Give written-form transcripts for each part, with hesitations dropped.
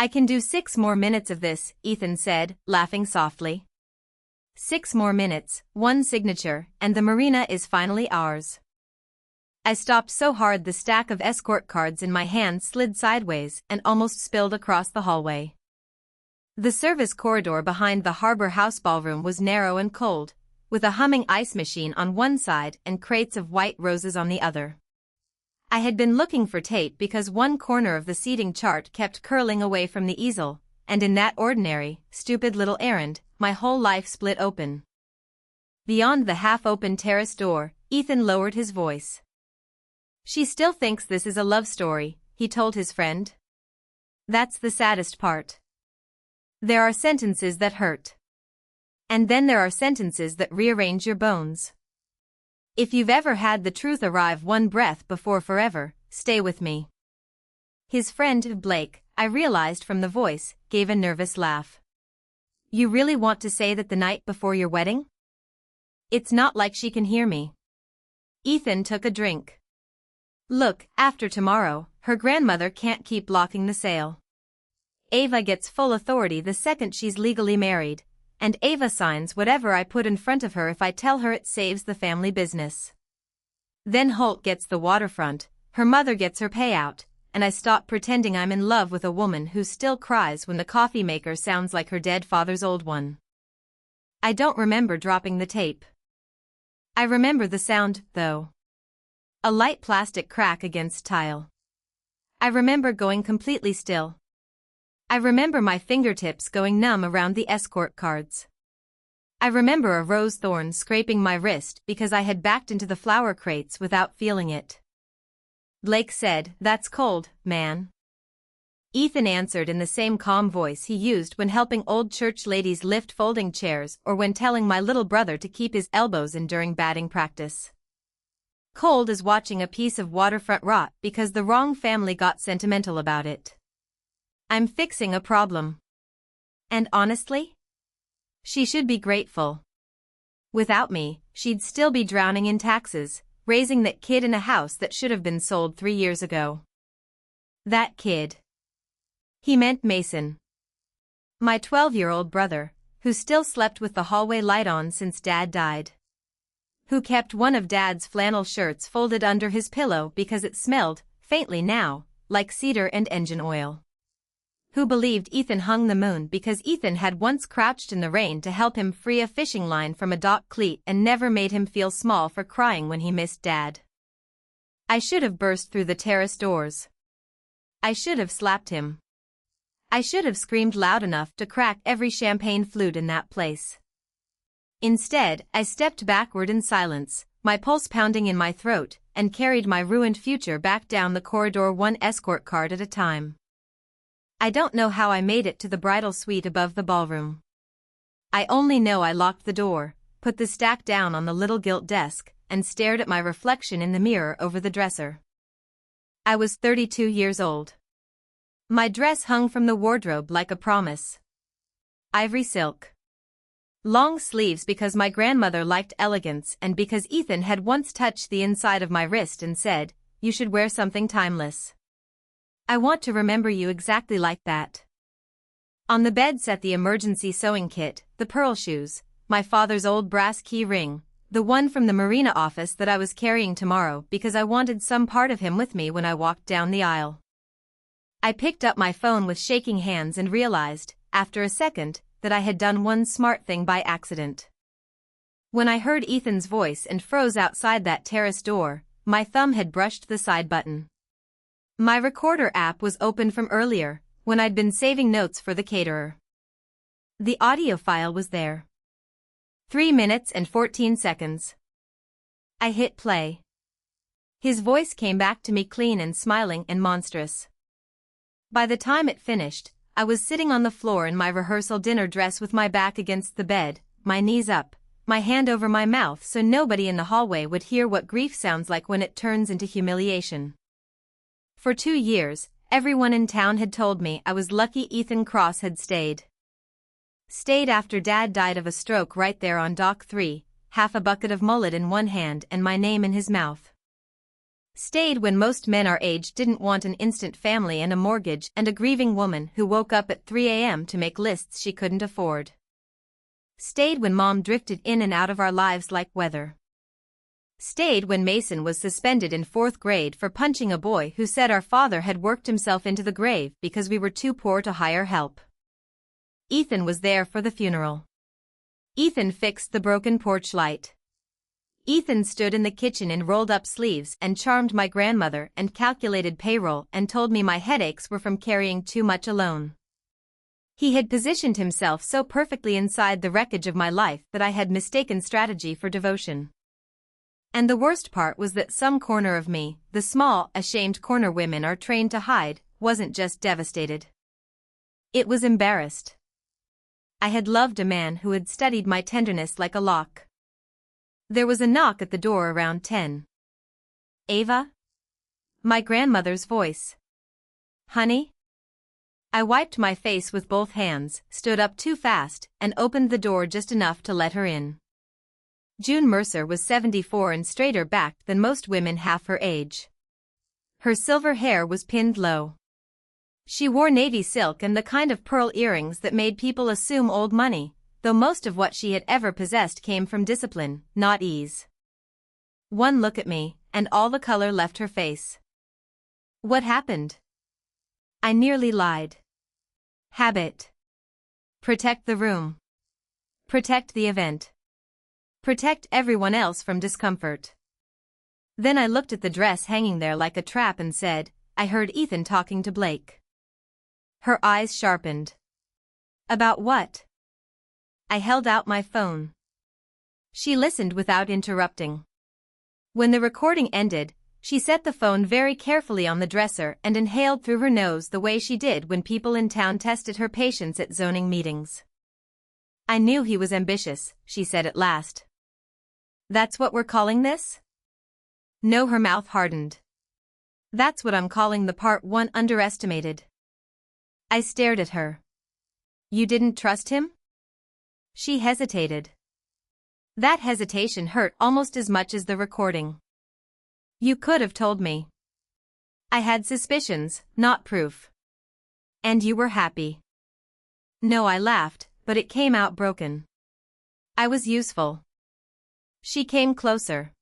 I can do 6 more minutes of this, Ethan said, laughing softly. 6 more minutes, 1 signature, and the marina is finally ours. I stopped so hard the stack of escort cards in my hand slid sideways and almost spilled across the hallway. The service corridor behind the Harbor House ballroom was narrow and cold, with a humming ice machine on one side and crates of white roses on the other. I had been looking for tape because one corner of the seating chart kept curling away from the easel, and in that ordinary, stupid little errand, my whole life split open. Beyond the half-open terrace door, Ethan lowered his voice. She still thinks this is a love story, he told his friend. That's the saddest part. There are sentences that hurt. And then there are sentences that rearrange your bones. If you've ever had the truth arrive one breath before forever, stay with me. His friend, Blake, I realized from the voice, gave a nervous laugh. You really want to say that the night before your wedding? It's not like she can hear me. Ethan took a drink. Look, after tomorrow, her grandmother can't keep blocking the sale. Ava gets full authority the second she's legally married, and Ava signs whatever I put in front of her if I tell her it saves the family business. Then Holt gets the waterfront, her mother gets her payout, and I stop pretending I'm in love with a woman who still cries when the coffee maker sounds like her dead father's old one. I don't remember dropping the tape. I remember the sound, though. A light plastic crack against tile. I remember going completely still. I remember my fingertips going numb around the escort cards. I remember a rose thorn scraping my wrist because I had backed into the flower crates without feeling it. Blake said, "That's cold, man." Ethan answered in the same calm voice he used when helping old church ladies lift folding chairs or when telling my little brother to keep his elbows in during batting practice. Cold as watching a piece of waterfront rot because the wrong family got sentimental about it. I'm fixing a problem. And honestly? She should be grateful. Without me, she'd still be drowning in taxes, raising that kid in a house that should have been sold 3 years ago. That kid. He meant Mason. My 12-year-old brother, who still slept with the hallway light on since Dad died. Who kept one of Dad's flannel shirts folded under his pillow because it smelled, faintly now, like cedar and engine oil. Who believed Ethan hung the moon because Ethan had once crouched in the rain to help him free a fishing line from a dock cleat and never made him feel small for crying when he missed Dad. I should have burst through the terrace doors. I should have slapped him. I should have screamed loud enough to crack every champagne flute in that place. Instead, I stepped backward in silence, my pulse pounding in my throat, and carried my ruined future back down the corridor one escort card at a time. I don't know how I made it to the bridal suite above the ballroom. I only know I locked the door, put the stack down on the little gilt desk, and stared at my reflection in the mirror over the dresser. I was 32 years old. My dress hung from the wardrobe like a promise. Ivory silk. Long sleeves because my grandmother liked elegance and because Ethan had once touched the inside of my wrist and said, "You should wear something timeless. I want to remember you exactly like that." On the bed sat the emergency sewing kit, the pearl shoes, my father's old brass key ring, the one from the marina office that I was carrying tomorrow because I wanted some part of him with me when I walked down the aisle. I picked up my phone with shaking hands and realized, after a second, that I had done one smart thing by accident. When I heard Ethan's voice and froze outside that terrace door, my thumb had brushed the side button. My recorder app was open from earlier, when I'd been saving notes for the caterer. The audio file was there. 3 minutes and 14 seconds. I hit play. His voice came back to me clean and smiling and monstrous. By the time it finished, I was sitting on the floor in my rehearsal dinner dress with my back against the bed, my knees up, my hand over my mouth so nobody in the hallway would hear what grief sounds like when it turns into humiliation. For 2 years, everyone in town had told me I was lucky Ethan Cross had stayed. Stayed after Dad died of a stroke right there on Dock 3, half a bucket of mullet in one hand and my name in his mouth. Stayed when most men our age didn't want an instant family and a mortgage and a grieving woman who woke up at 3 a.m. to make lists she couldn't afford. Stayed when Mom drifted in and out of our lives like weather. Stayed when Mason was suspended in 4th grade for punching a boy who said our father had worked himself into the grave because we were too poor to hire help. Ethan was there for the funeral. Ethan fixed the broken porch light. Ethan stood in the kitchen in rolled-up sleeves and charmed my grandmother and calculated payroll and told me my headaches were from carrying too much alone. He had positioned himself so perfectly inside the wreckage of my life that I had mistaken strategy for devotion. And the worst part was that some corner of me, the small, ashamed corner women are trained to hide, wasn't just devastated. It was embarrassed. I had loved a man who had studied my tenderness like a lock. There was a knock at the door around 10. "Ava?" My grandmother's voice. "Honey?" I wiped my face with both hands, stood up too fast, and opened the door just enough to let her in. June Mercer was 74 and straighter-backed than most women half her age. Her silver hair was pinned low. She wore navy silk and the kind of pearl earrings that made people assume old money, though most of what she had ever possessed came from discipline, not ease. One look at me, and all the color left her face. "What happened?" I nearly lied. "Habit. Protect the room. Protect the event. Protect everyone else from discomfort." Then I looked at the dress hanging there like a trap and said, "I heard Ethan talking to Blake." Her eyes sharpened. "About what?" I held out my phone. She listened without interrupting. When the recording ended, she set the phone very carefully on the dresser and inhaled through her nose the way she did when people in town tested her patience at zoning meetings. "I knew he was ambitious," she said at last. "That's what we're calling this?" No, her mouth hardened. "That's what I'm calling the part one underestimated." I stared at her. "You didn't trust him?" She hesitated. That hesitation hurt almost as much as the recording. "You could have told me." "I had suspicions, not proof." "And you were happy." No, I laughed, but it came out broken. "I was useful." She came closer.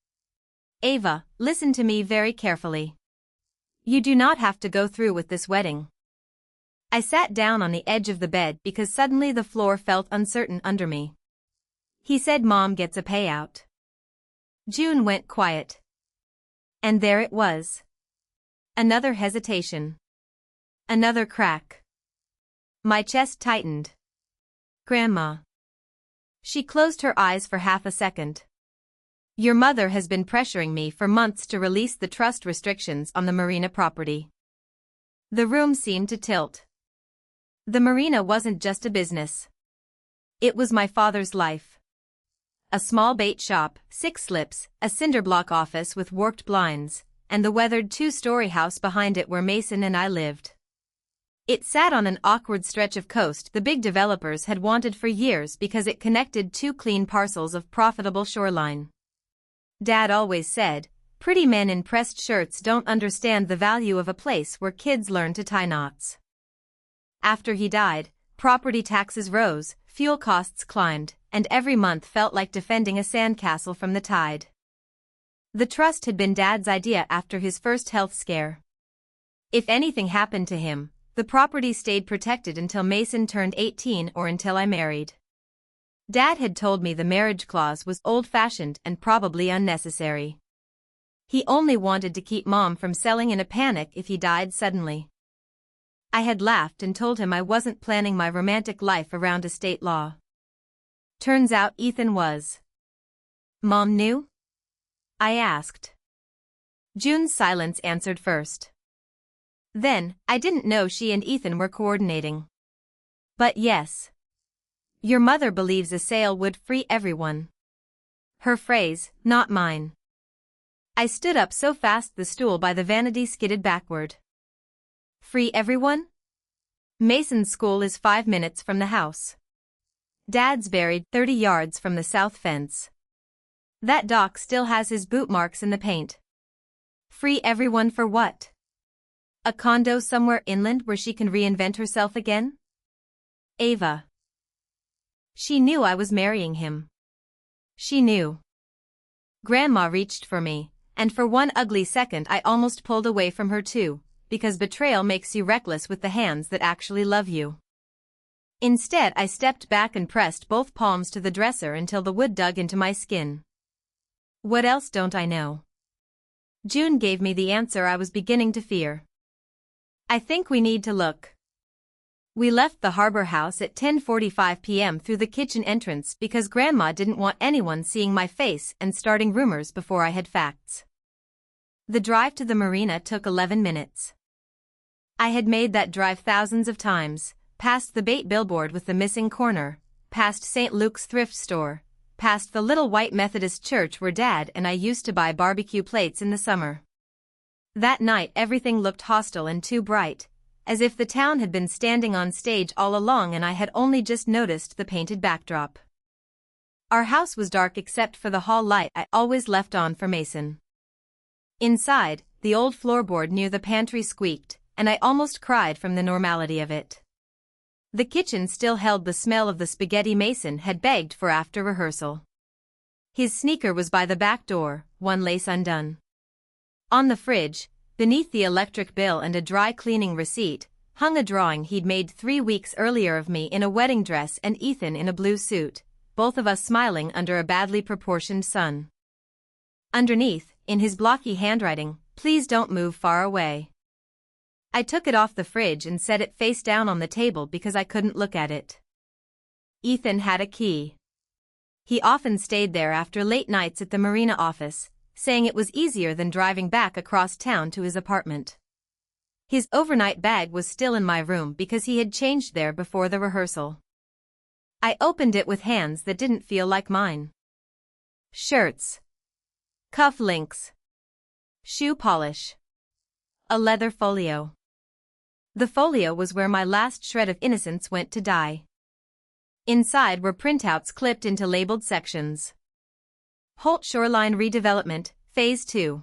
"Ava, listen to me very carefully. You do not have to go through with this wedding." I sat down on the edge of the bed because suddenly the floor felt uncertain under me. "He said Mom gets a payout." June went quiet. And there it was. Another hesitation. Another crack. My chest tightened. "Grandma." She closed her eyes for half a second. "Your mother has been pressuring me for months to release the trust restrictions on the marina property." The room seemed to tilt. The marina wasn't just a business. It was my father's life. A small bait shop, 6 slips, a cinderblock office with warped blinds, and the weathered 2-story house behind it where Mason and I lived. It sat on an awkward stretch of coast the big developers had wanted for years because it connected 2 clean parcels of profitable shoreline. Dad always said, "Pretty men in pressed shirts don't understand the value of a place where kids learn to tie knots." After he died, property taxes rose, fuel costs climbed, and every month felt like defending a sandcastle from the tide. The trust had been Dad's idea after his first health scare. If anything happened to him, the property stayed protected until Mason turned 18 or until I married. Dad had told me the marriage clause was old-fashioned and probably unnecessary. He only wanted to keep Mom from selling in a panic if he died suddenly. I had laughed and told him I wasn't planning my romantic life around estate law. Turns out Ethan was. "Mom knew?" I asked. June's silence answered first. "Then, I didn't know she and Ethan were coordinating." "But yes. Your mother believes a sale would free everyone." Her phrase, not mine. I stood up so fast the stool by the vanity skidded backward. "Free everyone?" Mason's school is 5 minutes from the house. Dad's buried 30 yards from the south fence. That dock still has his boot marks in the paint. Free everyone for what? A condo somewhere inland where she can reinvent herself again? Ava. She knew I was marrying him. She knew. Grandma reached for me, and for one ugly second I almost pulled away from her too, because betrayal makes you reckless with the hands that actually love you. Instead, I stepped back and pressed both palms to the dresser until the wood dug into my skin. What else don't I know? June gave me the answer I was beginning to fear. I think we need to look. We left the harbor house at 10:45 p.m. through the kitchen entrance because Grandma didn't want anyone seeing my face and starting rumors before I had facts. The drive to the marina took 11 minutes. I had made that drive thousands of times, past the bait billboard with the missing corner, past St. Luke's thrift store, past the little white Methodist church where Dad and I used to buy barbecue plates in the summer. That night everything looked hostile and too bright, as if the town had been standing on stage all along and I had only just noticed the painted backdrop. Our house was dark except for the hall light I always left on for Mason. Inside, the old floorboard near the pantry squeaked, and I almost cried from the normality of it. The kitchen still held the smell of the spaghetti Mason had begged for after rehearsal. His sneaker was by the back door, one lace undone. On the fridge, beneath the electric bill and a dry cleaning receipt, hung a drawing he'd made 3 weeks earlier of me in a wedding dress and Ethan in a blue suit, both of us smiling under a badly proportioned sun. Underneath, in his blocky handwriting, "Please don't move far away." I took it off the fridge and set it face down on the table because I couldn't look at it. Ethan had a key. He often stayed there after late nights at the marina office, saying it was easier than driving back across town to his apartment. His overnight bag was still in my room because he had changed there before the rehearsal. I opened it with hands that didn't feel like mine. Shirts. Cuff links. Shoe polish. A leather folio. The folio was where my last shred of innocence went to die. Inside were printouts clipped into labeled sections. Holt Shoreline Redevelopment, Phase 2.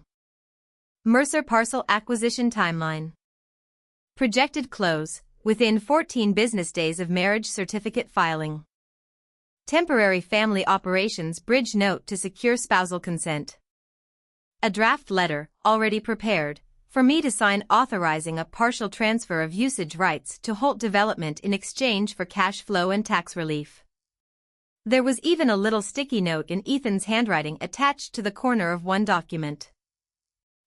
Mercer Parcel Acquisition Timeline. Projected close, within 14 business days of marriage certificate filing. Temporary family operations bridge note to secure spousal consent. A draft letter, already prepared, for me to sign authorizing a partial transfer of usage rights to Holt Development in exchange for cash flow and tax relief. There was even a little sticky note in Ethan's handwriting attached to the corner of one document.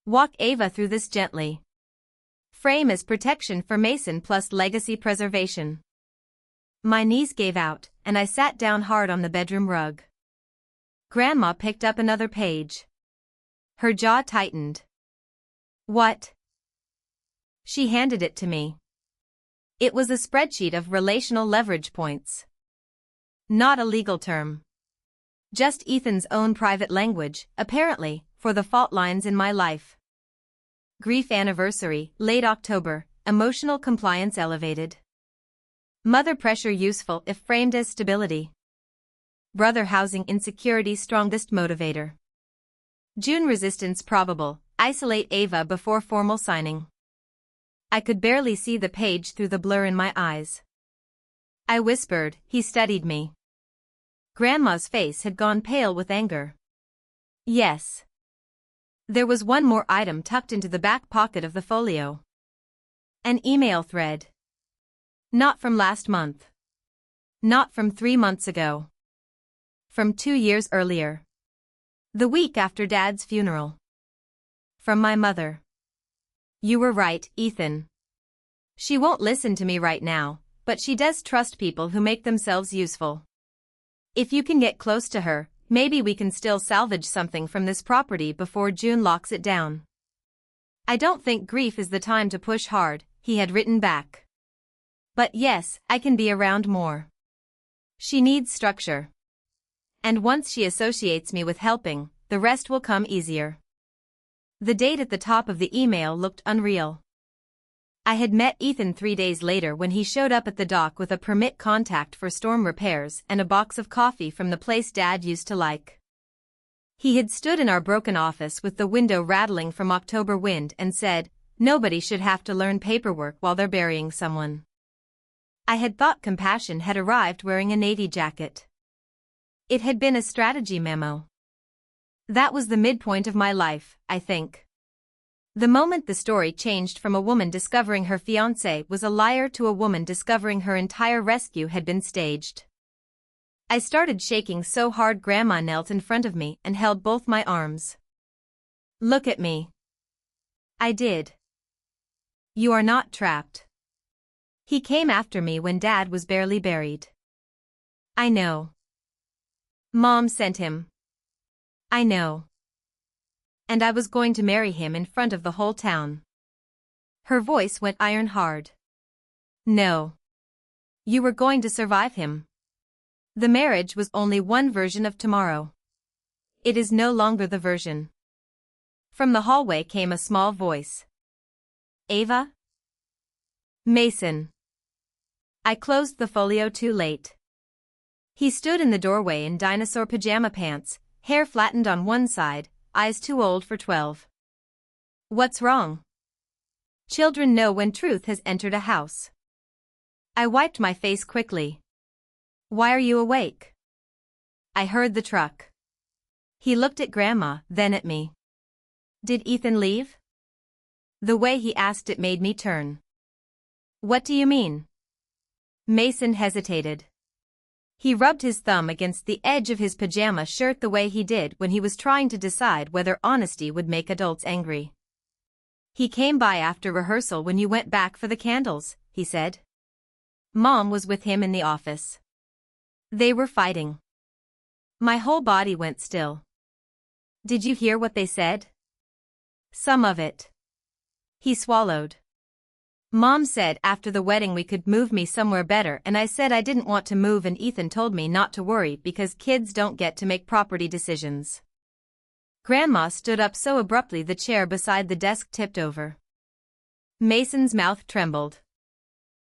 Walk Ava through this gently. Frame as protection for Mason plus legacy preservation. My knees gave out, and I sat down hard on the bedroom rug. Grandma picked up another page. Her jaw tightened. What? She handed it to me. It was a spreadsheet of relational leverage points. Not a legal term. Just Ethan's own private language, apparently, for the fault lines in my life. Grief anniversary, late October, emotional compliance elevated. Mother pressure useful if framed as stability. Brother housing insecurity strongest motivator. June resistance probable, isolate Ava before formal signing. I could barely see the page through the blur in my eyes. I whispered, he studied me. Grandma's face had gone pale with anger. Yes. There was one more item tucked into the back pocket of the folio. An email thread. Not from last month. Not from 3 months ago. From 2 years earlier. The week after Dad's funeral. From my mother. You were right, Ethan. She won't listen to me right now, but she does trust people who make themselves useful. If you can get close to her, maybe we can still salvage something from this property before June locks it down. I don't think grief is the time to push hard, he had written back. But yes, I can be around more. She needs structure. And once she associates me with helping, the rest will come easier. The date at the top of the email looked unreal. I had met Ethan 3 days later when he showed up at the dock with a permit contact for storm repairs and a box of coffee from the place Dad used to like. He had stood in our broken office with the window rattling from October wind and said, "Nobody should have to learn paperwork while they're burying someone." I had thought compassion had arrived wearing a navy jacket. It had been a strategy memo. That was the midpoint of my life, I think. The moment the story changed from a woman discovering her fiancé was a liar to a woman discovering her entire rescue had been staged. I started shaking so hard Grandma knelt in front of me and held both my arms. "Look at me." I did. "You are not trapped. He came after me when Dad was barely buried." "I know. Mom sent him." "I know. And I was going to marry him in front of the whole town." Her voice went iron hard. "No. You were going to survive him. The marriage was only one version of tomorrow. It is no longer the version." From the hallway came a small voice. "Ava?" "Mason." I closed the folio too late. He stood in the doorway in dinosaur pajama pants, hair flattened on one side, eyes too old for 12. "What's wrong?" Children know when truth has entered a house. I wiped my face quickly. "Why are you awake?" "I heard the truck." He looked at Grandma, then at me. "Did Ethan leave?" The way he asked it made me turn. "What do you mean?" Mason hesitated. He rubbed his thumb against the edge of his pajama shirt the way he did when he was trying to decide whether honesty would make adults angry. "He came by after rehearsal when you went back for the candles," he said. "Mom was with him in the office. They were fighting." My whole body went still. "Did you hear what they said?" "Some of it." He swallowed. "Mom said after the wedding we could move me somewhere better and I said I didn't want to move and Ethan told me not to worry because kids don't get to make property decisions." Grandma stood up so abruptly the chair beside the desk tipped over. Mason's mouth trembled.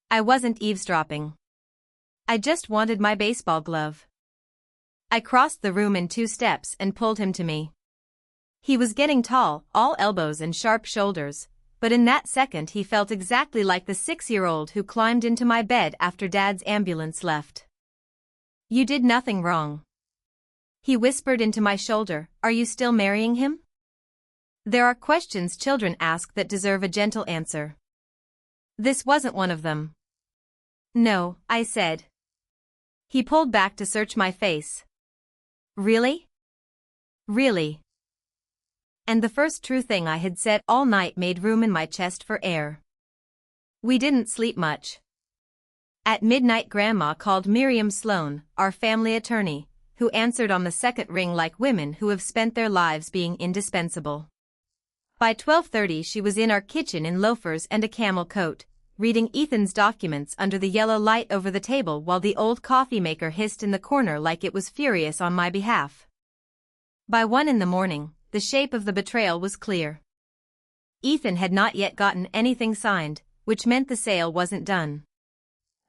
I wasn't eavesdropping. I just wanted my baseball glove. I crossed the room in 2 steps and pulled him to me. He was getting tall, all elbows and sharp shoulders, but in that second he felt exactly like the 6-year-old who climbed into my bed after Dad's ambulance left. "You did nothing wrong." He whispered into my shoulder, "Are you still marrying him?" There are questions children ask that deserve a gentle answer. This wasn't one of them. "No," I said. He pulled back to search my face. "Really? Really?" And the first true thing I had said all night made room in my chest for air. We didn't sleep much. At midnight Grandma called Miriam Sloan, our family attorney, who answered on the second ring like women who have spent their lives being indispensable. By 12:30 she was in our kitchen in loafers and a camel coat, reading Ethan's documents under the yellow light over the table while the old coffee maker hissed in the corner like it was furious on my behalf. By 1 in the morning, the shape of the betrayal was clear. Ethan had not yet gotten anything signed, which meant the sale wasn't done.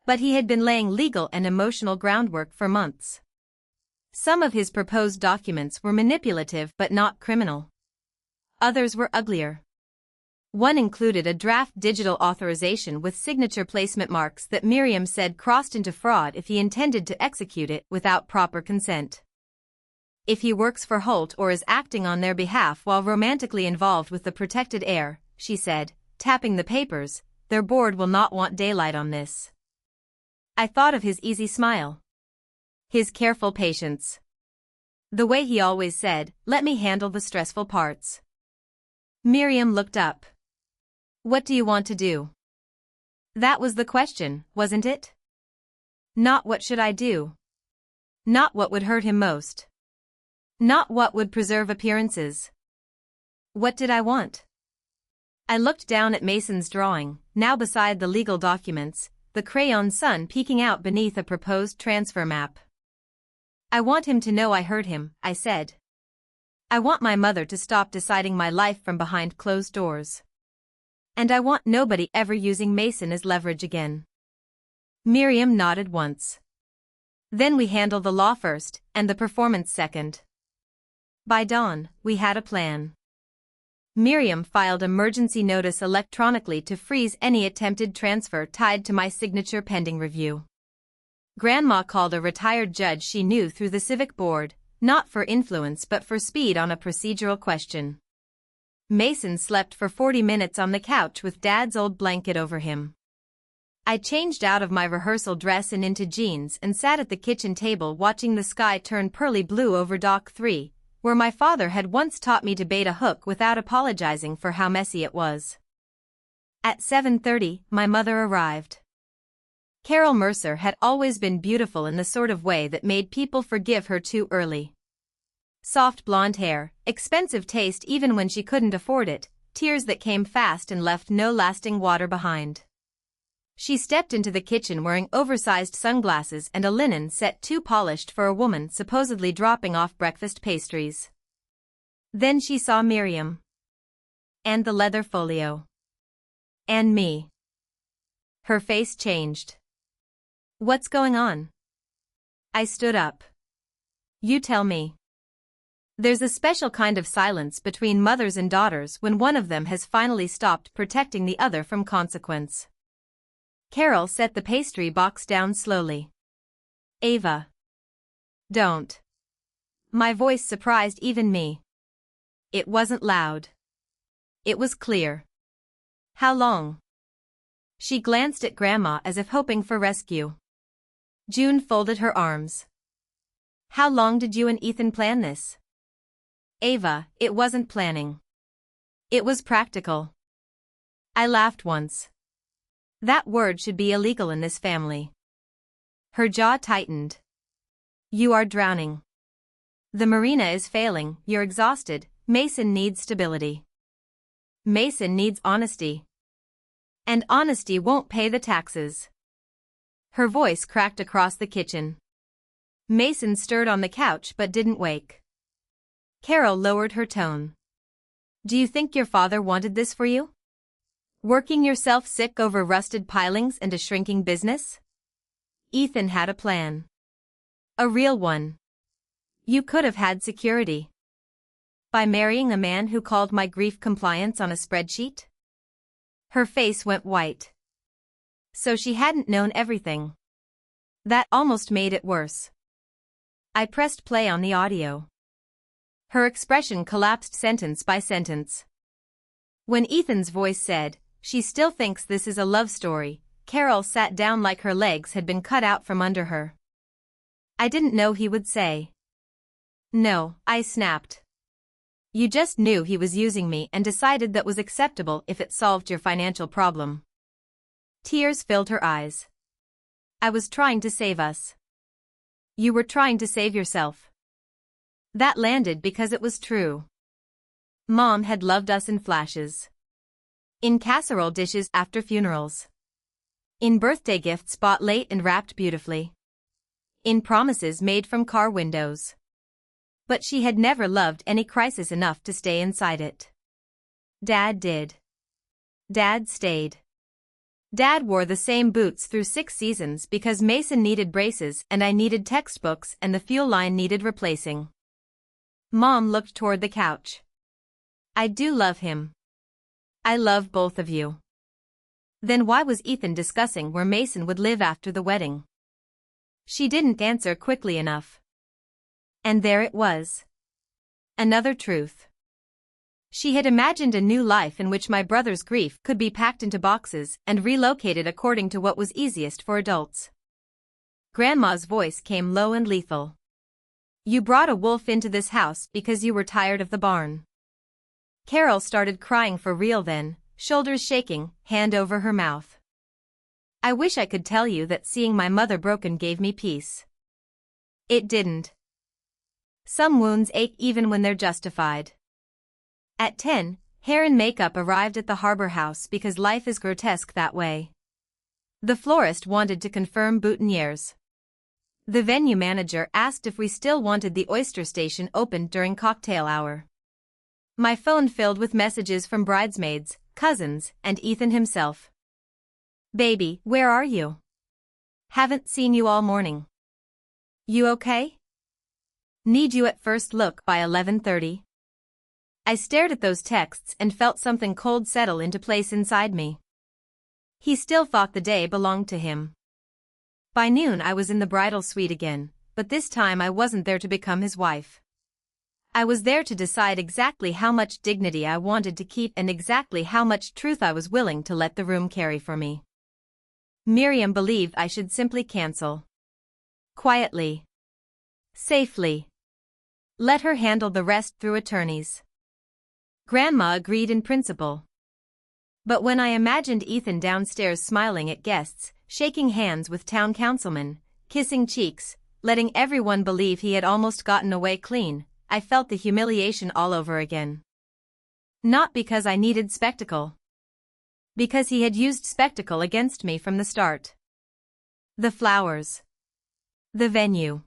But he had been laying legal and emotional groundwork for months. Some of his proposed documents were manipulative but not criminal. Others were uglier. One included a draft digital authorization with signature placement marks that Miriam said crossed into fraud if he intended to execute it without proper consent. "If he works for Holt or is acting on their behalf while romantically involved with the protected heir," she said, tapping the papers, "their board will not want daylight on this." I thought of his easy smile. His careful patience. The way he always said, "Let me handle the stressful parts." Miriam looked up. "What do you want to do?" That was the question, wasn't it? Not what should I do. Not what would hurt him most. Not what would preserve appearances. What did I want? I looked down at Mason's drawing, now beside the legal documents, the crayon sun peeking out beneath a proposed transfer map. "I want him to know I heard him," I said. "I want my mother to stop deciding my life from behind closed doors. And I want nobody ever using Mason as leverage again." Miriam nodded once. "Then we handle the law first, and the performance second." By dawn, we had a plan. Miriam filed emergency notice electronically to freeze any attempted transfer tied to my signature pending review. Grandma called a retired judge she knew through the civic board, not for influence but for speed on a procedural question. Mason slept for 40 minutes on the couch with Dad's old blanket over him. I changed out of my rehearsal dress and into jeans and sat at the kitchen table watching the sky turn pearly blue over Dock 3, where my father had once taught me to bait a hook without apologizing for how messy it was. At 7:30, my mother arrived. Carol Mercer had always been beautiful in the sort of way that made people forgive her too early. Soft blonde hair, expensive taste even when she couldn't afford it, tears that came fast and left no lasting water behind. She stepped into the kitchen wearing oversized sunglasses and a linen set too polished for a woman supposedly dropping off breakfast pastries. Then she saw Miriam. And the leather folio. And me. Her face changed. "What's going on?" I stood up. "You tell me." There's a special kind of silence between mothers and daughters when one of them has finally stopped protecting the other from consequence. Carol set the pastry box down slowly. "Ava. Don't." My voice surprised even me. It wasn't loud. It was clear. "How long?" She glanced at Grandma as if hoping for rescue. June folded her arms. "How long did you and Ethan plan this?" "Ava, it wasn't planning. It was practical." I laughed once. That word should be illegal in this family. Her jaw tightened. "You are drowning. The marina is failing, you're exhausted, Mason needs stability. Mason needs honesty. And honesty won't pay the taxes." Her voice cracked across the kitchen. Mason stirred on the couch but didn't wake. Carol lowered her tone. "Do you think your father wanted this for you? Working yourself sick over rusted pilings and a shrinking business? Ethan had a plan. A real one. You could have had security. By marrying a man who called my grief compliance on a spreadsheet?" Her face went white. So she hadn't known everything. That almost made it worse. I pressed play on the audio. Her expression collapsed sentence by sentence. When Ethan's voice said, "She still thinks this is a love story," Carol sat down like her legs had been cut out from under her. I didn't know he would say. "No," I snapped. "You just knew he was using me and decided that was acceptable if it solved your financial problem." Tears filled her eyes. "I was trying to save us." "You were trying to save yourself." That landed because it was true. Mom had loved us in flashes. In casserole dishes after funerals. In birthday gifts bought late and wrapped beautifully. In promises made from car windows. But she had never loved any crisis enough to stay inside it. Dad did. Dad stayed. Dad wore the same boots through 6 seasons because Mason needed braces and I needed textbooks and the fuel line needed replacing. Mom looked toward the couch. "I do love him. I love both of you." Then why was Ethan discussing where Mason would live after the wedding? She didn't answer quickly enough. And there it was. Another truth. She had imagined a new life in which my brother's grief could be packed into boxes and relocated according to what was easiest for adults. Grandma's voice came low and lethal. "You brought a wolf into this house because you were tired of the barn." Carol started crying for real then, shoulders shaking, hand over her mouth. I wish I could tell you that seeing my mother broken gave me peace. It didn't. Some wounds ache even when they're justified. At 10, hair and makeup arrived at the Harbor House because life is grotesque that way. The florist wanted to confirm boutonnieres. The venue manager asked if we still wanted the oyster station open during cocktail hour. My phone filled with messages from bridesmaids, cousins, and Ethan himself. "Baby, where are you? Haven't seen you all morning. You okay?" Need you at first look by 11:30. I stared at those texts and felt something cold settle into place inside me. He still thought the day belonged to him. By noon I was in the bridal suite again, but this time I wasn't there to become his wife. I was there to decide exactly how much dignity I wanted to keep and exactly how much truth I was willing to let the room carry for me. Miriam believed I should simply cancel. Quietly. Safely. Let her handle the rest through attorneys. Grandma agreed in principle. But when I imagined Ethan downstairs smiling at guests, shaking hands with town councilmen, kissing cheeks, letting everyone believe he had almost gotten away clean, I felt the humiliation all over again. Not because I needed spectacle. Because he had used spectacle against me from the start. The flowers. The venue.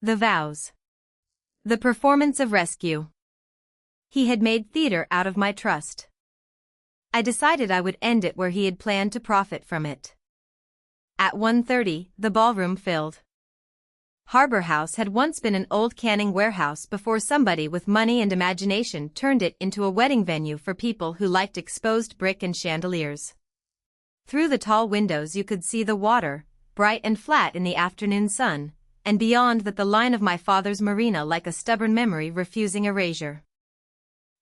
The vows. The performance of rescue. He had made theater out of my trust. I decided I would end it where he had planned to profit from it. At 1:30, the ballroom filled. Harbor House had once been an old canning warehouse before somebody with money and imagination turned it into a wedding venue for people who liked exposed brick and chandeliers. Through the tall windows you could see the water, bright and flat in the afternoon sun, and beyond that the line of my father's marina like a stubborn memory refusing erasure.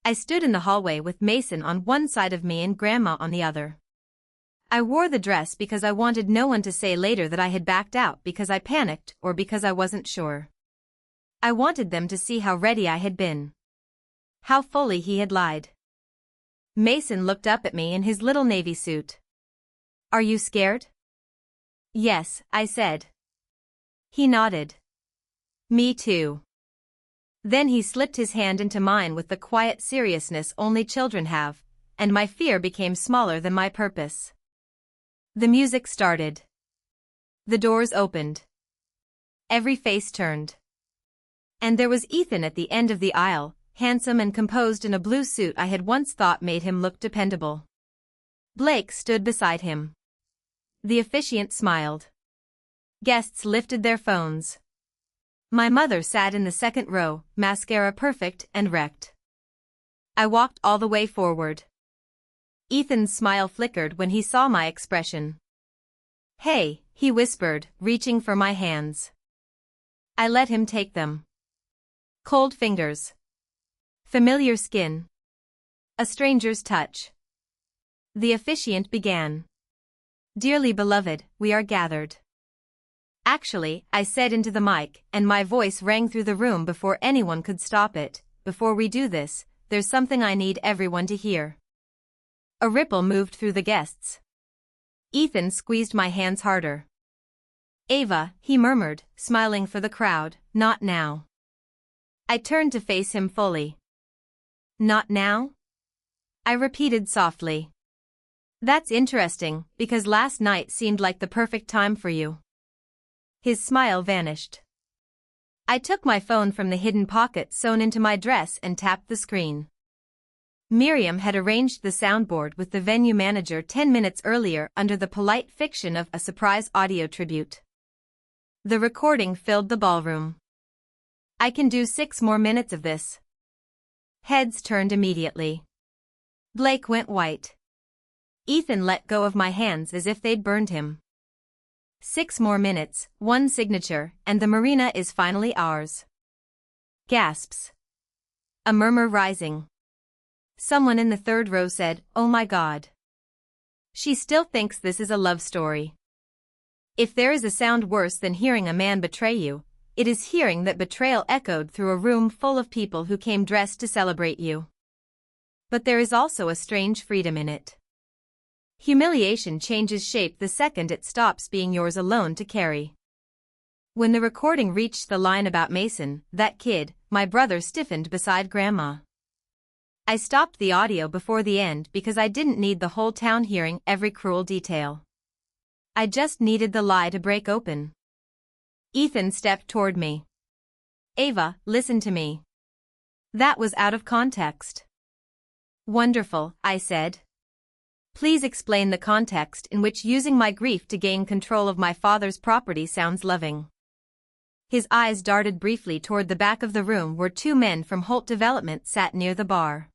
I stood in the hallway with Mason on one side of me and Grandma on the other. I wore the dress because I wanted no one to say later that I had backed out because I panicked or because I wasn't sure. I wanted them to see how ready I had been. How fully he had lied. Mason looked up at me in his little navy suit. "Are you scared?" "Yes," I said. He nodded. "Me too." Then he slipped his hand into mine with the quiet seriousness only children have, and my fear became smaller than my purpose. The music started. The doors opened. Every face turned. And there was Ethan at the end of the aisle, handsome and composed in a blue suit I had once thought made him look dependable. Blake stood beside him. The officiant smiled. Guests lifted their phones. My mother sat in the second row, mascara perfect and wrecked. I walked all the way forward. Ethan's smile flickered when he saw my expression. "Hey," he whispered, reaching for my hands. I let him take them. Cold fingers. Familiar skin. A stranger's touch. The officiant began. "Dearly beloved, we are gathered." "Actually," I said into the mic, and my voice rang through the room before anyone could stop it, "before we do this, there's something I need everyone to hear." A ripple moved through the guests. Ethan squeezed my hands harder. "Ava," he murmured, smiling for the crowd, "not now." I turned to face him fully. "Not now?" I repeated softly. "That's interesting, because last night seemed like the perfect time for you." His smile vanished. I took my phone from the hidden pocket sewn into my dress and tapped the screen. Miriam had arranged the soundboard with the venue manager 10 minutes earlier under the polite fiction of a surprise audio tribute. The recording filled the ballroom. "I can do 6 more minutes of this." Heads turned immediately. Blake went white. Ethan let go of my hands as if they'd burned him. 6 more minutes, 1 signature, and the marina is finally ours. Gasps. A murmur rising. Someone in the third row said, "Oh my God. She still thinks this is a love story." If there is a sound worse than hearing a man betray you, it is hearing that betrayal echoed through a room full of people who came dressed to celebrate you. But there is also a strange freedom in it. Humiliation changes shape the second it stops being yours alone to carry. When the recording reached the line about Mason, that kid, my brother stiffened beside Grandma. I stopped the audio before the end because I didn't need the whole town hearing every cruel detail. I just needed the lie to break open. Ethan stepped toward me. "Ava, listen to me." That was out of context. "Wonderful," I said. "Please explain the context in which using my grief to gain control of my father's property sounds loving." His eyes darted briefly toward the back of the room where two men from Holt Development sat near the bar.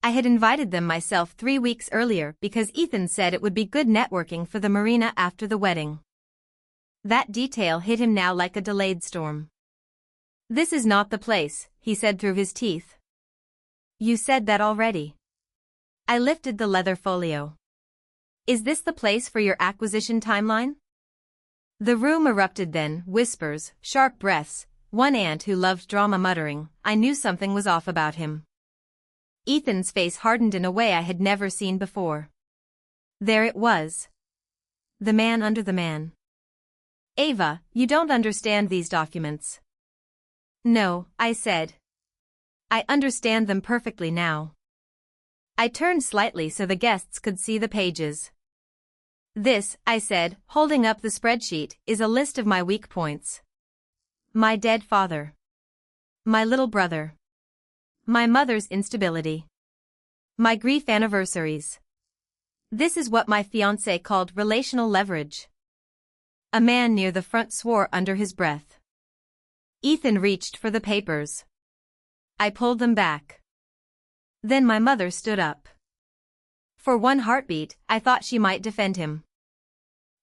I had invited them myself 3 weeks earlier because Ethan said it would be good networking for the marina after the wedding. That detail hit him now like a delayed storm. "This is not the place," he said through his teeth. "You said that already." I lifted the leather folio. "Is this the place for your acquisition timeline?" The room erupted then, whispers, sharp breaths, one aunt who loved drama muttering. I knew something was off about him. Ethan's face hardened in a way I had never seen before. There it was. The man under the man. "Ava, you don't understand these documents." "No," I said. "I understand them perfectly now." I turned slightly so the guests could see the pages. "This," I said, holding up the spreadsheet, "is a list of my weak points. My dead father. My little brother. My mother's instability. My grief anniversaries. This is what my fiancé called relational leverage." A man near the front swore under his breath. Ethan reached for the papers. I pulled them back. Then my mother stood up. For one heartbeat, I thought she might defend him.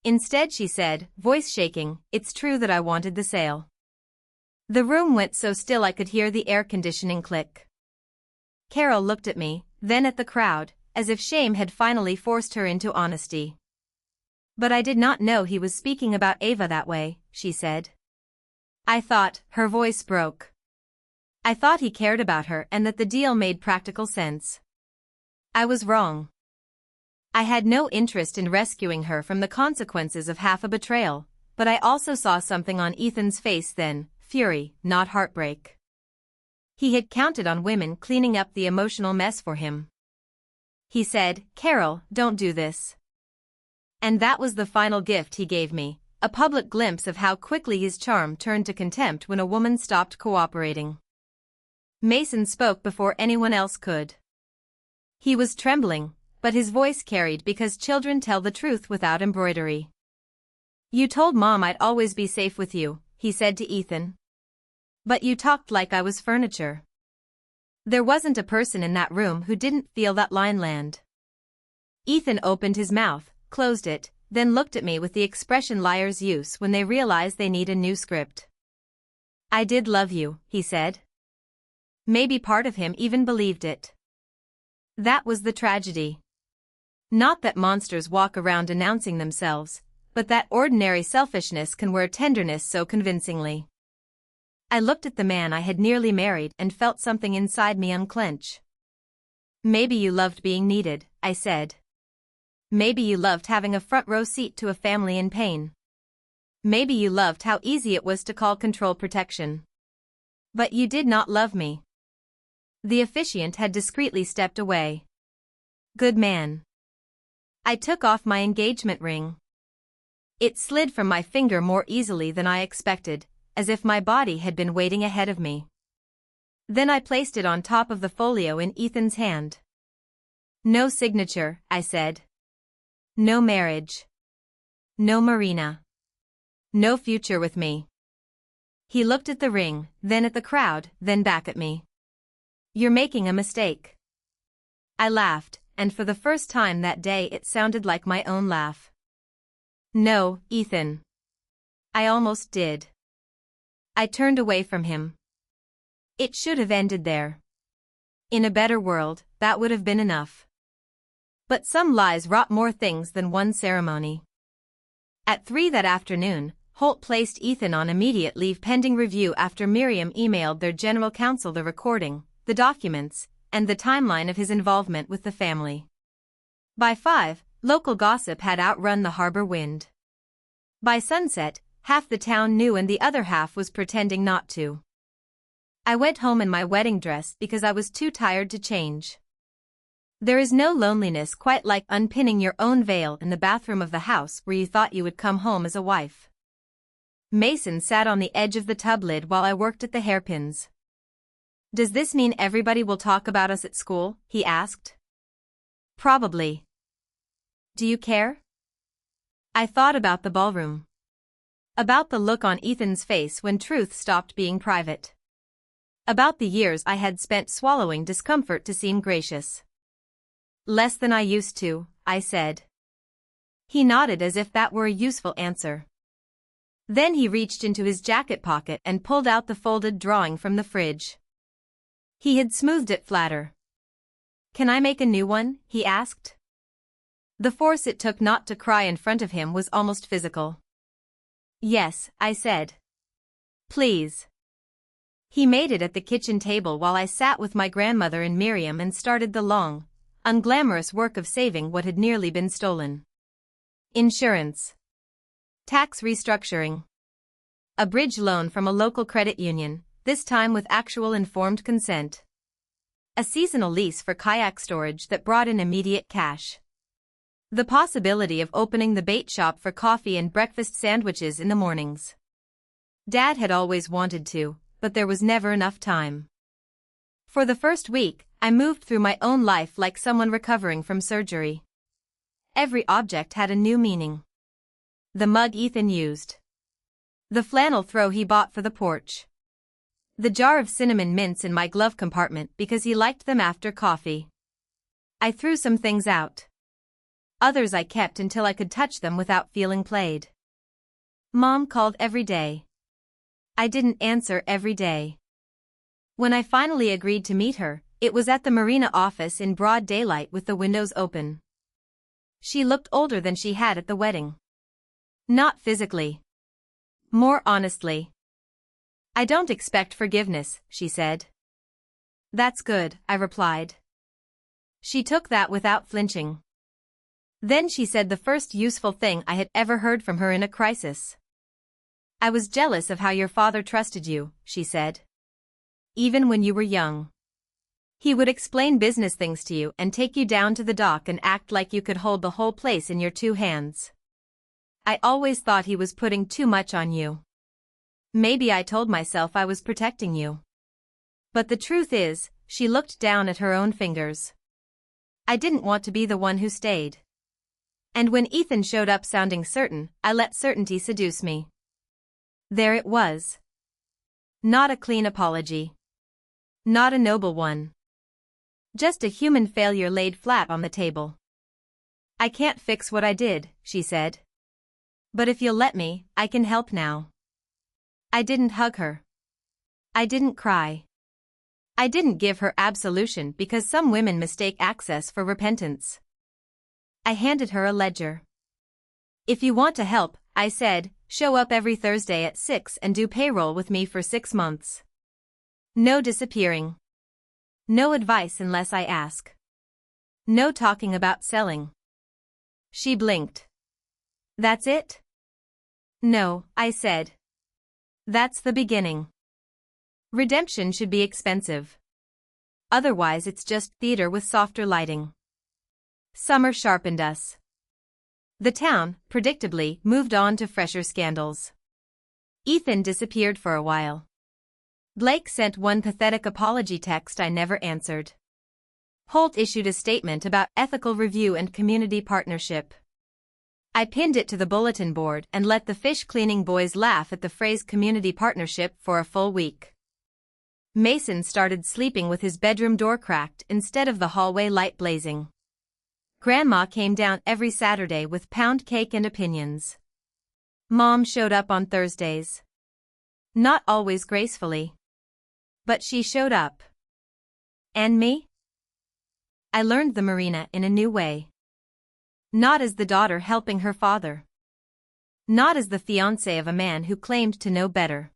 Instead she said, voice shaking, "It's true that I wanted the sale." The room went so still I could hear the air conditioning click. Carol looked at me, then at the crowd, as if shame had finally forced her into honesty. "But I did not know he was speaking about Ava that way," she said. I thought, her voice broke. I thought he cared about her and that the deal made practical sense. I was wrong. I had no interest in rescuing her from the consequences of half a betrayal, but I also saw something on Ethan's face then, fury, not heartbreak. He had counted on women cleaning up the emotional mess for him. He said, "Carol, don't do this." And that was the final gift he gave me, a public glimpse of how quickly his charm turned to contempt when a woman stopped cooperating. Mason spoke before anyone else could. He was trembling, but his voice carried because children tell the truth without embroidery. "You told Mom I'd always be safe with you," he said to Ethan. "But you talked like I was furniture." There wasn't a person in that room who didn't feel that line land. Ethan opened his mouth, closed it, then looked at me with the expression liars use when they realize they need a new script. "I did love you," he said. Maybe part of him even believed it. That was the tragedy. Not that monsters walk around announcing themselves, but that ordinary selfishness can wear tenderness so convincingly. I looked at the man I had nearly married and felt something inside me unclench. "Maybe you loved being needed," I said. "Maybe you loved having a front row seat to a family in pain. Maybe you loved how easy it was to call control protection. But you did not love me." The officiant had discreetly stepped away. "Good man." I took off my engagement ring. It slid from my finger more easily than I expected, as if my body had been waiting ahead of me. Then I placed it on top of the folio in Ethan's hand. "No signature," I said. "No marriage. No marina. No future with me." He looked at the ring, then at the crowd, then back at me. "You're making a mistake." I laughed, and for the first time that day it sounded like my own laugh. "No, Ethan." I almost did. I turned away from him. It should have ended there. In a better world, that would have been enough. But some lies wrought more things than one ceremony. At 3 that afternoon, Holt placed Ethan on immediate leave pending review after Miriam emailed their general counsel the recording, the documents, and the timeline of his involvement with the family. By 5, local gossip had outrun the harbor wind. By sunset, half the town knew and the other half was pretending not to. I went home in my wedding dress because I was too tired to change. There is no loneliness quite like unpinning your own veil in the bathroom of the house where you thought you would come home as a wife. Mason sat on the edge of the tub lid while I worked at the hairpins. "Does this mean everybody will talk about us at school?" he asked. "Probably. Do you care?" I thought about the ballroom. About the look on Ethan's face when truth stopped being private. About the years I had spent swallowing discomfort to seem gracious. Less than I used to, I said. He nodded as if that were a useful answer. Then he reached into his jacket pocket and pulled out the folded drawing from the fridge. He had smoothed it flatter. "Can I make a new one?" he asked. The force it took not to cry in front of him was almost physical. "Yes," I said. "Please." He made it at the kitchen table while I sat with my grandmother and Miriam and started the long, unglamorous work of saving what had nearly been stolen. Insurance. Tax restructuring. A bridge loan from a local credit union, this time with actual informed consent. A seasonal lease for kayak storage that brought in immediate cash. The possibility of opening the bait shop for coffee and breakfast sandwiches in the mornings. Dad had always wanted to, but there was never enough time. For the first week, I moved through my own life like someone recovering from surgery. Every object had a new meaning. The mug Ethan used. The flannel throw he bought for the porch. The jar of cinnamon mints in my glove compartment because he liked them after coffee. I threw some things out. Others I kept until I could touch them without feeling played. Mom called every day. I didn't answer every day. When I finally agreed to meet her, it was at the marina office in broad daylight with the windows open. She looked older than she had at the wedding. Not physically. More honestly. "I don't expect forgiveness," she said. "That's good," I replied. She took that without flinching. Then she said the first useful thing I had ever heard from her in a crisis. "I was jealous of how your father trusted you," she said. "Even when you were young. He would explain business things to you and take you down to the dock and act like you could hold the whole place in your two hands. I always thought he was putting too much on you. Maybe I told myself I was protecting you. But the truth is," she looked down at her own fingers. "I didn't want to be the one who stayed. And when Ethan showed up sounding certain, I let certainty seduce me. There it was. Not a clean apology. Not a noble one. Just a human failure laid flat on the table. "I can't fix what I did," she said. "But if you'll let me, I can help now." I didn't hug her. I didn't cry. I didn't give her absolution because some women mistake access for repentance. I handed her a ledger. "If you want to help," I said, "show up every Thursday at 6 and do payroll with me for 6 months. No disappearing. No advice unless I ask. No talking about selling." She blinked. "That's it?" "No," I said. "That's the beginning. Redemption should be expensive. Otherwise it's just theater with softer lighting." Summer sharpened us. The town, predictably, moved on to fresher scandals. Ethan disappeared for a while. Blake sent one pathetic apology text I never answered. Holt issued a statement about ethical review and community partnership. I pinned it to the bulletin board and let the fish-cleaning boys laugh at the phrase community partnership for a full week. Mason started sleeping with his bedroom door cracked instead of the hallway light blazing. Grandma came down every Saturday with pound cake and opinions. Mom showed up on Thursdays. Not always gracefully. But she showed up. And me? I learned the marina in a new way. Not as the daughter helping her father. Not as the fiancée of a man who claimed to know better.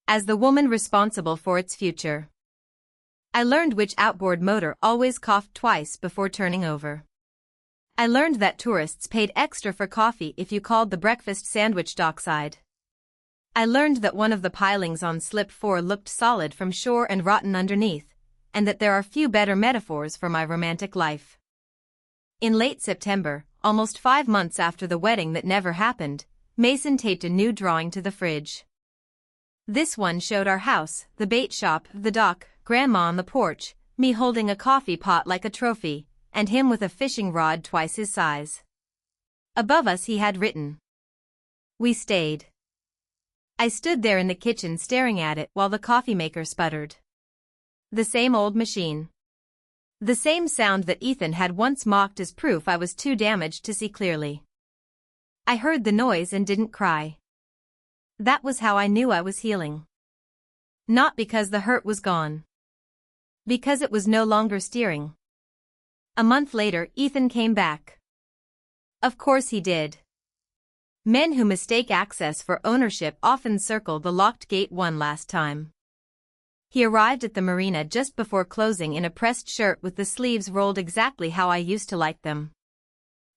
As the woman responsible for its future. I learned which outboard motor always coughed twice before turning over. I learned that tourists paid extra for coffee if you called the breakfast sandwich dockside. I learned that one of the pilings on Slip 4 looked solid from shore and rotten underneath, and that there are few better metaphors for my romantic life. In late September, almost 5 months after the wedding that never happened, Mason taped a new drawing to the fridge. This one showed our house, the bait shop, the dock, Grandma on the porch, me holding a coffee pot like a trophy, and him with a fishing rod twice his size. Above us he had written, "We stayed." I stood there in the kitchen staring at it while the coffee maker sputtered. The same old machine. The same sound that Ethan had once mocked as proof I was too damaged to see clearly. I heard the noise and didn't cry. That was how I knew I was healing. Not because the hurt was gone. Because it was no longer steering. A month later, Ethan came back. Of course he did. Men who mistake access for ownership often circle the locked gate one last time. He arrived at the marina just before closing in a pressed shirt with the sleeves rolled exactly how I used to like them.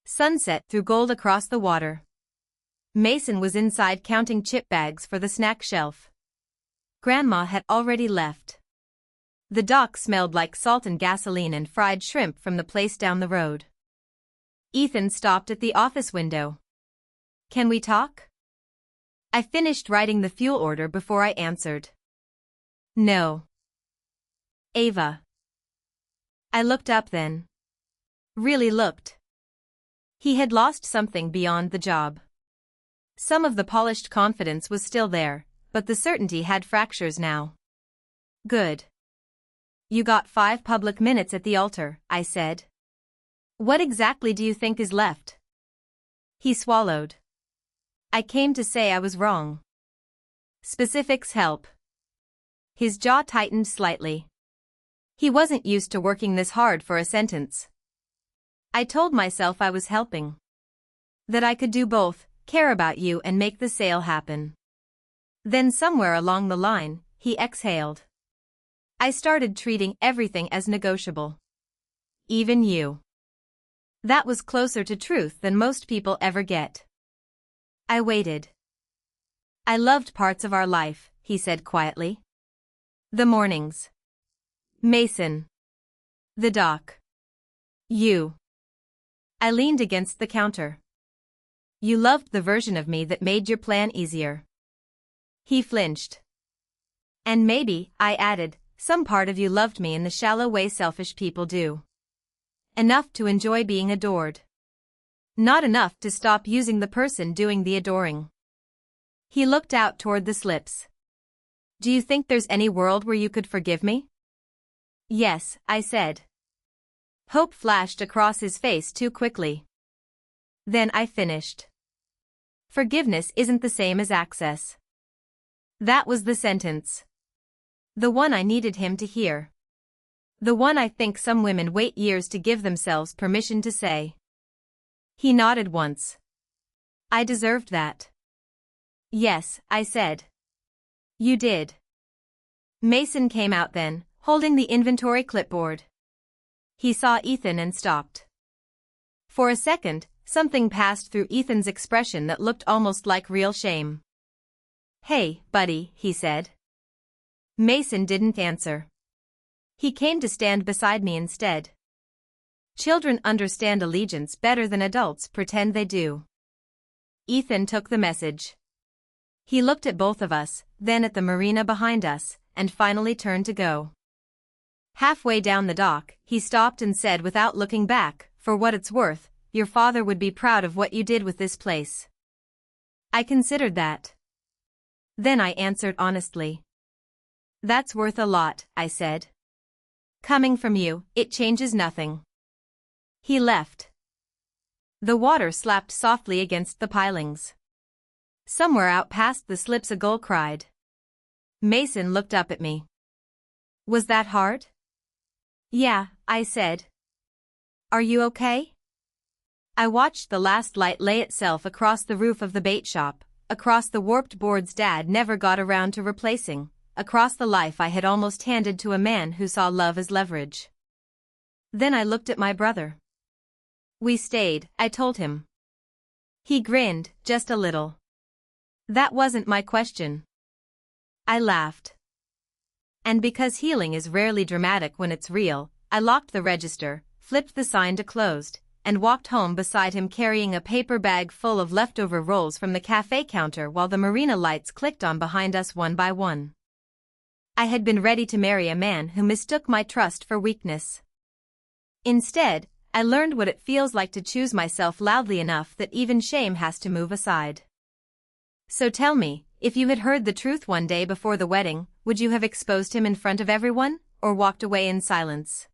Sunset threw gold across the water. Mason was inside counting chip bags for the snack shelf. Grandma had already left. The dock smelled like salt and gasoline and fried shrimp from the place down the road. Ethan stopped at the office window. Can we talk? I finished writing the fuel order before I answered. No. Ava. I looked up then. Really looked. He had lost something beyond the job. Some of the polished confidence was still there, but the certainty had fractures now. Good. You got 5 public minutes at the altar, I said. What exactly do you think is left? He swallowed. I came to say I was wrong. Specifics help. His jaw tightened slightly. He wasn't used to working this hard for a sentence. I told myself I was helping. That I could do both, care about you and make the sale happen. Then somewhere along the line, he exhaled. I started treating everything as negotiable. Even you. That was closer to truth than most people ever get. I waited. I loved parts of our life, he said quietly. The mornings. Mason. The dock. You. I leaned against the counter. You loved the version of me that made your plan easier. He flinched. And maybe, I added, some part of you loved me in the shallow way selfish people do. Enough to enjoy being adored. Not enough to stop using the person doing the adoring. He looked out toward the slips. Do you think there's any world where you could forgive me? Yes, I said. Hope flashed across his face too quickly. Then I finished. Forgiveness isn't the same as access. That was the sentence. The one I needed him to hear. The one I think some women wait years to give themselves permission to say. He nodded once. I deserved that. Yes, I said. You did. Mason came out then, holding the inventory clipboard. He saw Ethan and stopped. For a second, something passed through Ethan's expression that looked almost like real shame. Hey, buddy, he said. Mason didn't answer. He came to stand beside me instead. Children understand allegiance better than adults pretend they do. Ethan took the message. He looked at both of us, then at the marina behind us, and finally turned to go. Halfway down the dock, he stopped and said without looking back, for what it's worth, your father would be proud of what you did with this place. I considered that. Then I answered honestly. That's worth a lot, I said. Coming from you, it changes nothing. He left. The water slapped softly against the pilings. Somewhere out past the slips a gull cried. Mason looked up at me. Was that hard? Yeah, I said. Are you okay? I watched the last light lay itself across the roof of the bait shop, across the warped boards Dad never got around to replacing, across the life I had almost handed to a man who saw love as leverage. Then I looked at my brother. We stayed, I told him. He grinned, just a little. That wasn't my question. I laughed. And because healing is rarely dramatic when it's real, I locked the register, flipped the sign to closed, and walked home beside him carrying a paper bag full of leftover rolls from the cafe counter while the marina lights clicked on behind us one by one. I had been ready to marry a man who mistook my trust for weakness. Instead, I learned what it feels like to choose myself loudly enough that even shame has to move aside. So tell me, If you had heard the truth one day before the wedding, would you have exposed him in front of everyone, or walked away in silence?